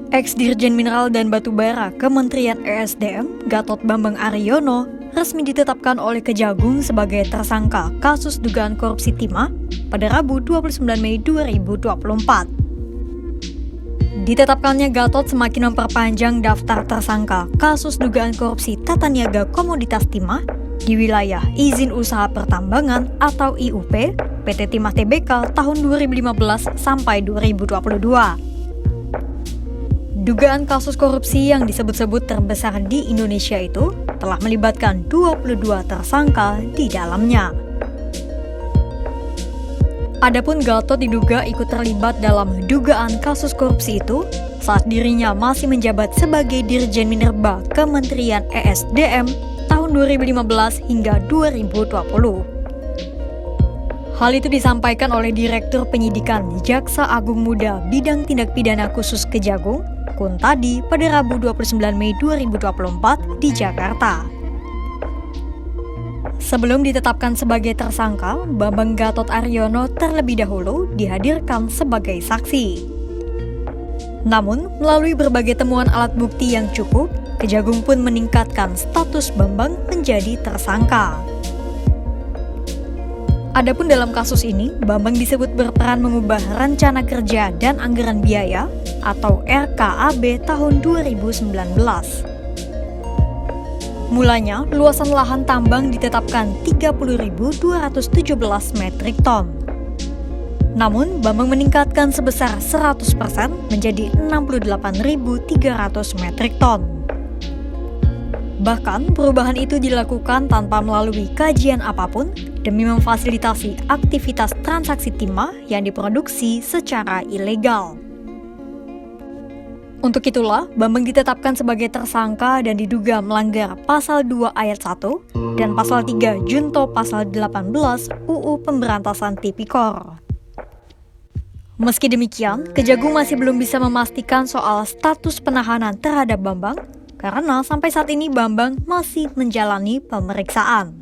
Ex-Dirjen Mineral dan Batubara Kementerian ESDM, Gatot Bambang Ariono, resmi ditetapkan oleh Kejagung sebagai tersangka kasus dugaan korupsi timah pada Rabu 29 Mei 2024. Ditetapkannya Gatot semakin memperpanjang daftar tersangka kasus dugaan korupsi tata niaga komoditas timah di wilayah Izin Usaha Pertambangan atau IUP PT Timah Tbk tahun 2015 sampai 2022. Dugaan kasus korupsi yang disebut-sebut terbesar di Indonesia itu telah melibatkan 22 tersangka di dalamnya. Adapun Gatot diduga ikut terlibat dalam dugaan kasus korupsi itu saat dirinya masih menjabat sebagai Dirjen Minerba Kementerian ESDM tahun 2015 hingga 2020. Hal itu disampaikan oleh Direktur Penyidikan Jaksa Agung Muda Bidang Tindak Pidana Khusus Kejagung, Kuntadi, pada Rabu 29 Mei 2024 di Jakarta. Sebelum ditetapkan sebagai tersangka, Bambang Gatot Ariono terlebih dahulu dihadirkan sebagai saksi. Namun, melalui berbagai temuan alat bukti yang cukup, Kejagung pun meningkatkan status Bambang menjadi tersangka. Adapun dalam kasus ini, Bambang disebut berperan mengubah Rencana Kerja dan Anggaran Biaya atau RKAB tahun 2019. Mulanya, luasan lahan tambang ditetapkan 30.217 metrik ton. Namun, Bambang meningkatkan sebesar 100% menjadi 68.300 metrik ton. Bahkan, perubahan itu dilakukan tanpa melalui kajian apapun demi memfasilitasi aktivitas transaksi timah yang diproduksi secara ilegal. Untuk itulah, Bambang ditetapkan sebagai tersangka dan diduga melanggar Pasal 2 Ayat 1 dan Pasal 3 Junto Pasal 18 UU Pemberantasan Tipikor. Meski demikian, Kejagung masih belum bisa memastikan soal status penahanan terhadap Bambang, karena sampai saat ini Bambang masih menjalani pemeriksaan.